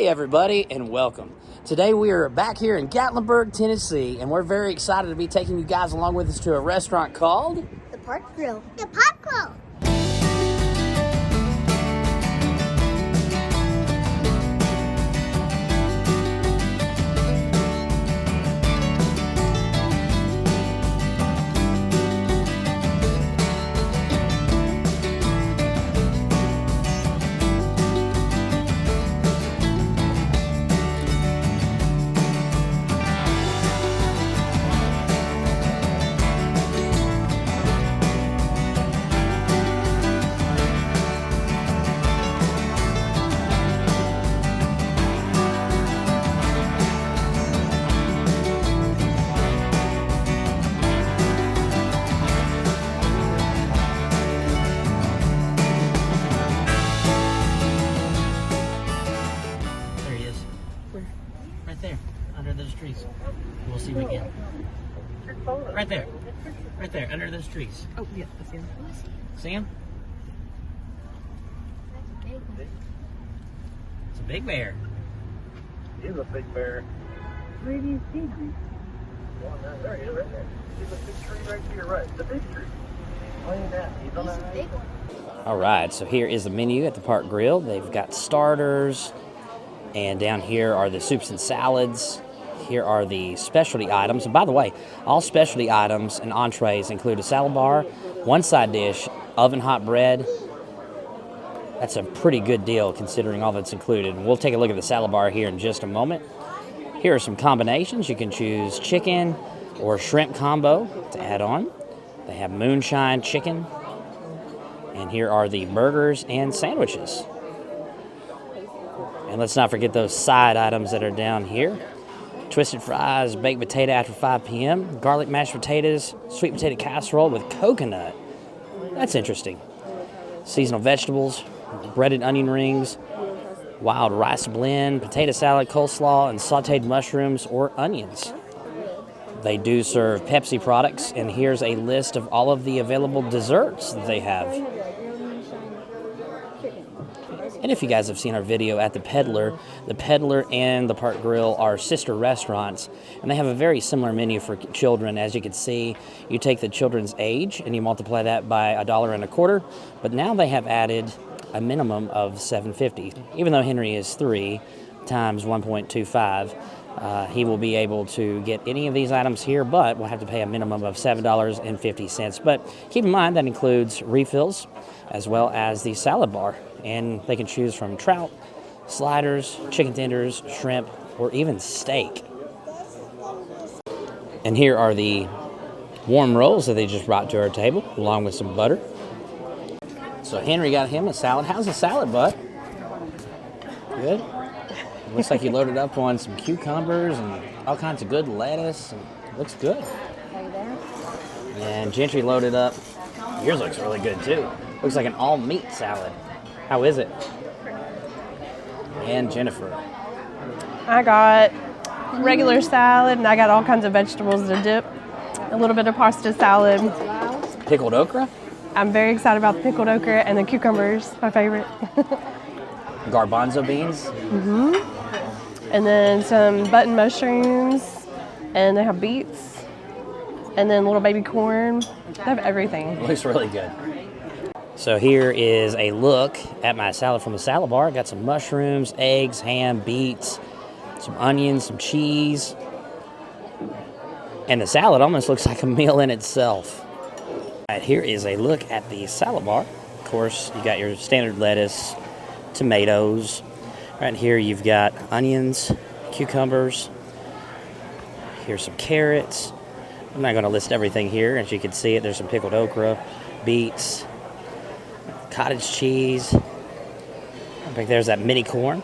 Hey everybody, and welcome. Today we are back here in Gatlinburg, Tennessee, and we're very excited to be taking you guys along with us to a restaurant called The Park Grill. The Park Grill. There he is. Where? Right there, under those trees. We'll see him again. Right there. Right there, under those trees. Oh, yeah, I see him. See him? It's a big bear. He's a big bear. Where do you see him? There he is, right there. He's a big tree right to your right. The big tree. Playing that. He's on that. Big one. All right, so here is the menu at the Park Grill. They've got starters, and down here are the soups and salads. Here are the specialty items. And by the way, all specialty items and entrees include a salad bar, one side dish, oven hot bread. That's a pretty good deal considering all that's included. And we'll take a look at the salad bar here in just a moment. Here are some combinations. You can choose chicken or shrimp combo to add on. They have moonshine chicken. And here are the burgers and sandwiches. And let's not forget those side items that are down here. Twisted fries, baked potato after 5 p.m., garlic mashed potatoes, sweet potato casserole with coconut. That's interesting. Seasonal vegetables, breaded onion rings, wild rice blend, potato salad, coleslaw, and sauteed mushrooms or onions. They do serve Pepsi products, and here's a list of all of the available desserts that they have. And if you guys have seen our video at the Peddler and the Park Grill are sister restaurants, and they have a very similar menu for children. As you can see, you take the children's age and you multiply that by $1.25, but now they have added a minimum of $7.50. Even though Henry is 3 times 1.25, he will be able to get any of these items here, but will have to pay a minimum of $7.50. But keep in mind that includes refills as well as the salad bar. And they can choose from trout, sliders, chicken tenders, shrimp, or even steak. And here are the warm rolls that they just brought to our table, along with some butter. So Henry got him a salad. How's the salad, bud? Good? Looks like you loaded up on some cucumbers and all kinds of good lettuce. And it looks good. And Gentry loaded up. Yours looks really good, too. Looks like an all-meat salad. How is it? And Jennifer. I got regular salad, and I got all kinds of vegetables to dip. A little bit of pasta salad. Pickled okra? I'm very excited about the pickled okra and the cucumbers, my favorite. Garbanzo beans? And then some button mushrooms, and they have beets, and then little baby corn. They have everything. It looks really good. So here is a look at my salad from the salad bar. I got some mushrooms, eggs, ham, beets, some onions, some cheese. And the salad almost looks like a meal in itself. All right, here is a look at the salad bar. Of course, you got your standard lettuce, tomatoes. Right here you've got onions, cucumbers. Here's some carrots. I'm not going to list everything here. As you can see it, there's some pickled okra, beets, cottage cheese. I think there's that mini corn,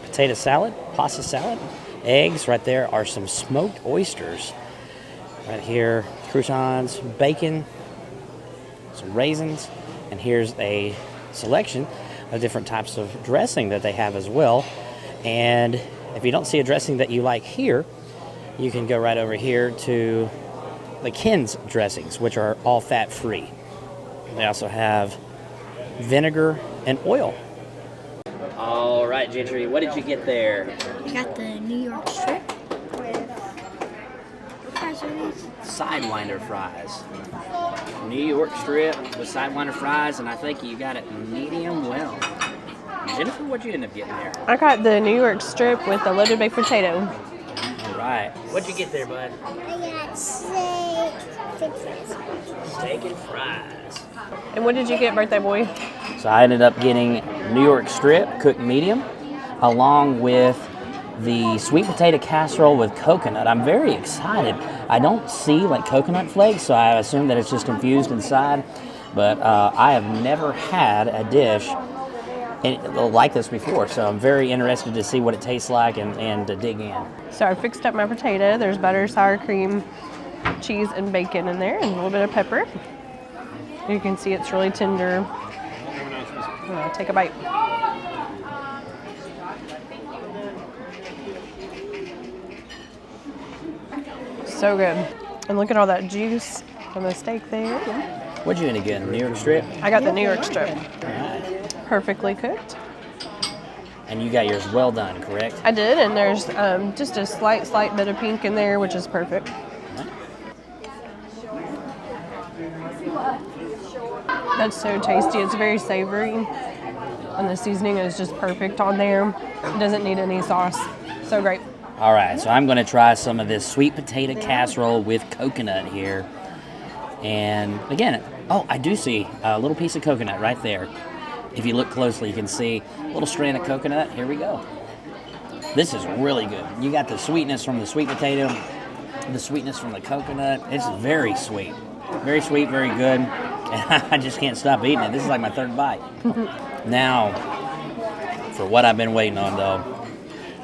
potato salad, pasta salad, eggs. Right there are some smoked oysters. Right here, croutons, bacon, some raisins, and here's a selection of different types of dressing that they have as well. And if you don't see a dressing that you like here, you can go right over here to the Ken's dressings, which are all fat-free. They also have vinegar and oil. All right, right, Gentry, what did you get there? I got the New York strip with what fries are these? Sidewinder fries. New York strip with sidewinder fries, and I think you got it medium well. Jennifer, what'd you end up getting there? I got the New York strip with the loaded baked potato. All right. What'd you get there, bud? I got steak fries. Steak and fries. And what did you get, birthday boy? So I ended up getting New York strip, cooked medium, along with the sweet potato casserole with coconut. I'm very excited. I don't see like coconut flakes, so I assume that it's just infused inside. But I have never had a dish like this before, so I'm very interested to see what it tastes like and to dig in. So I fixed up my potato. There's butter, sour cream, cheese, and bacon in there, and a little bit of pepper. You can see it's really tender. Take a bite. So good. And look at all that juice from the steak there. What'd you end up getting? New York strip? I got the New York strip. All right. Perfectly cooked. And you got yours well done, correct? I did, and there's just a slight bit of pink in there, which is perfect. That's so tasty. It's very savory, and the seasoning is just perfect on there. It doesn't need any sauce. So great. All right, so I'm going to try some of this sweet potato casserole with coconut here. And again, oh, I do see a little piece of coconut right there. If you look closely, you can see a little strand of coconut. Here we go. This is really good. You got the sweetness from the sweet potato, the sweetness from the coconut. It's very sweet, very good. And I just can't stop eating it. This is like my third bite. Now, for what I've been waiting on, though,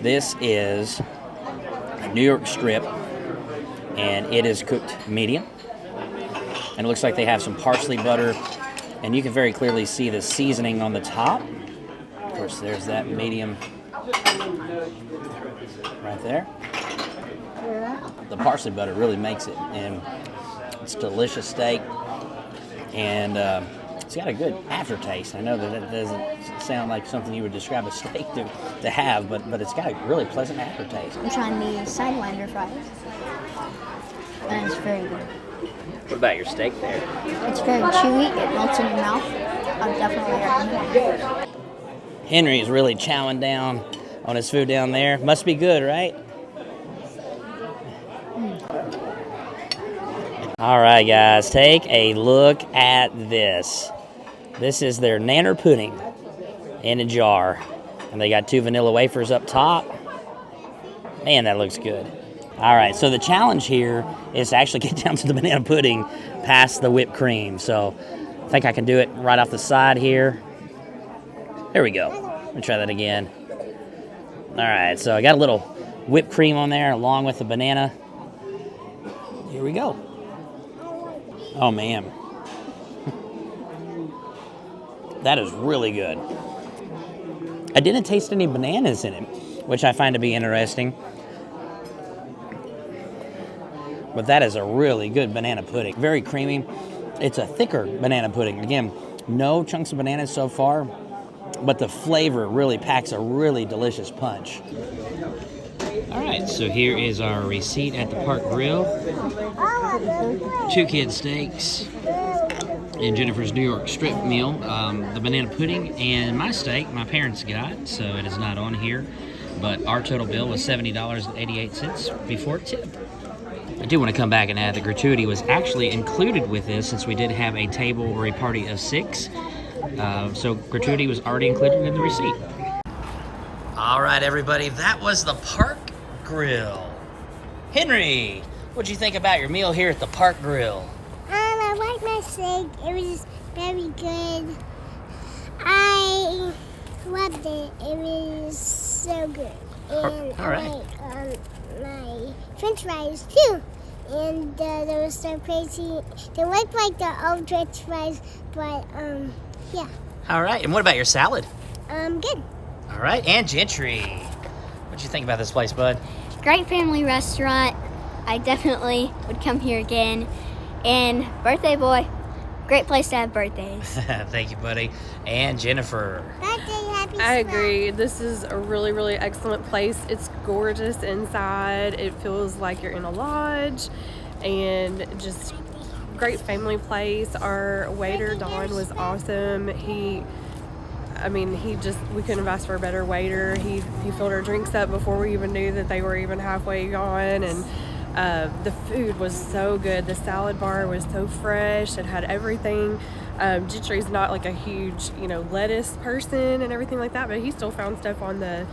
this is a New York strip, and it is cooked medium. And it looks like they have some parsley butter, and you can very clearly see the seasoning on the top. Of course, there's that medium right there. The parsley butter really makes it, and it's a delicious steak, and it's got a good aftertaste. I know that doesn't sound like something you would describe a steak to have, but it's got a really pleasant aftertaste. I'm trying the Sidewinder fries, and it's very good. What about your steak there? It's very chewy. It melts in your mouth. I would definitely recommend it. Henry is really chowing down on his food down there. Must be good, right? All right, guys, take a look at this. This is their nanner pudding in a jar. And they got 2 vanilla wafers up top. Man, that looks good. All right, so the challenge here is to actually get down to the banana pudding past the whipped cream. So I think I can do it right off the side here. There we go. Let me try that again. All right, so I got a little whipped cream on there along with the banana. Here we go. Oh, man. That is really good. I didn't taste any bananas in it, which I find to be interesting. But that is a really good banana pudding. Very creamy. It's a thicker banana pudding. Again, no chunks of bananas so far, but the flavor really packs a really delicious punch. All right, so here is our receipt at the Park Grill. 2 kid steaks and Jennifer's New York strip meal, the banana pudding, and my steak my parents got, so it is not on here. But our total bill was $70.88 before tip. I do want to come back and add the gratuity was actually included with this since we did have a table or a party of 6. So gratuity was already included in the receipt. All right, everybody, that was the Park Grill. Henry, what'd you think about your meal here at the Park Grill? I like my steak. It was very good. I loved it. It was so good. And All right. I like my French fries too. And they were so crazy. They looked like the old French fries, but yeah. All right, and what about your salad? Good. All right, and Gentry. What'd you think about this place, bud? Great family restaurant. I definitely would come here again. And birthday boy, Great place to have birthdays. Thank you, buddy. And Jennifer. Birthday, happy I agree. This is a really, really excellent place. It's gorgeous inside. It feels like you're in a lodge, and just great family place. Our waiter, Don, was awesome. We couldn't have asked for a better waiter. He filled our drinks up before we even knew that they were even halfway gone, and the food was so good. The salad bar was so fresh. It had everything. Gentry's not like a huge, lettuce person and everything like that, but he still found stuff on the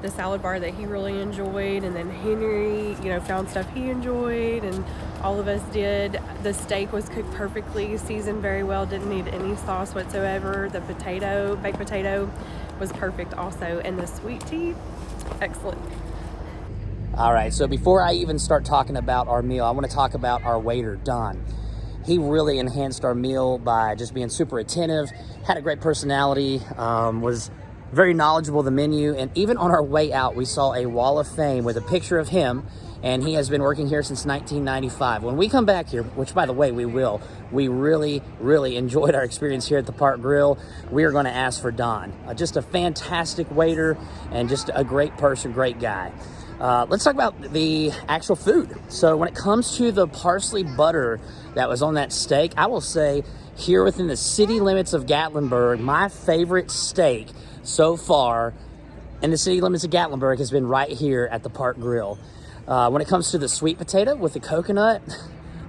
salad bar that he really enjoyed. And then Henry, found stuff he enjoyed, and all of us did. The steak was cooked perfectly, seasoned very well, didn't need any sauce whatsoever. The baked potato was perfect also. And the sweet tea, excellent. All right, so before I even start talking about our meal, I want to talk about our waiter, Don. He really enhanced our meal by just being super attentive, had a great personality, was very knowledgeable of the menu, and even on our way out, we saw a wall of fame with a picture of him, and he has been working here since 1995. When we come back here, which by the way, we will, we really, really enjoyed our experience here at the Park Grill. We are going to ask for Don. Just a fantastic waiter and just a great person, great guy. Let's talk about the actual food. So when it comes to the parsley butter that was on that steak, I will say here within the city limits of Gatlinburg, my favorite steak so far in the city limits of Gatlinburg has been right here at the Park Grill. When it comes to the sweet potato with the coconut,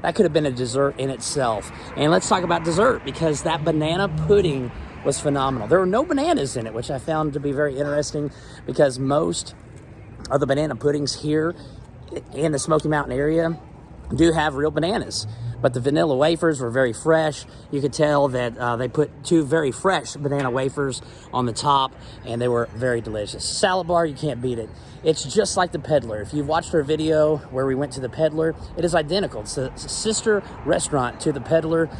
that could have been a dessert in itself. And let's talk about dessert, because that banana pudding was phenomenal. There were no bananas in it, which I found to be very interesting, because most of the banana puddings here in the Smoky Mountain area do have real bananas, but the vanilla wafers were very fresh. You could tell that they put 2 very fresh banana wafers on the top, and they were very delicious. Salad bar, you can't beat it. It's just like the Peddler. If you've watched our video where we went to the Peddler, it is identical. It's a sister restaurant to the Peddler.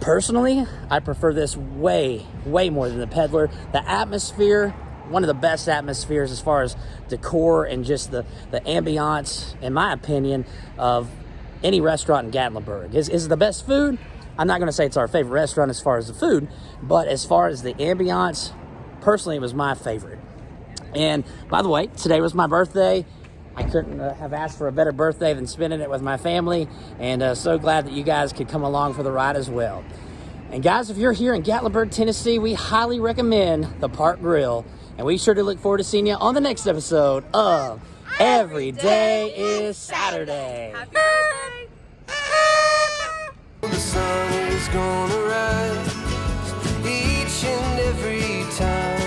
Personally, I prefer this way, way more than the Peddler. The atmosphere, one of the best atmospheres as far as decor and just the ambiance, in my opinion, of any restaurant in Gatlinburg. Is it the best food? I'm not going to say it's our favorite restaurant as far as the food, but as far as the ambiance, personally, it was my favorite. And by the way, today was my birthday. I couldn't have asked for a better birthday than spending it with my family, and so glad that you guys could come along for the ride as well. And guys, if you're here in Gatlinburg, Tennessee, we highly recommend the Park Grill. And we sure do look forward to seeing you on the next episode of Every Day is Saturday. Happy birthday! The sun is gonna rise each and every time.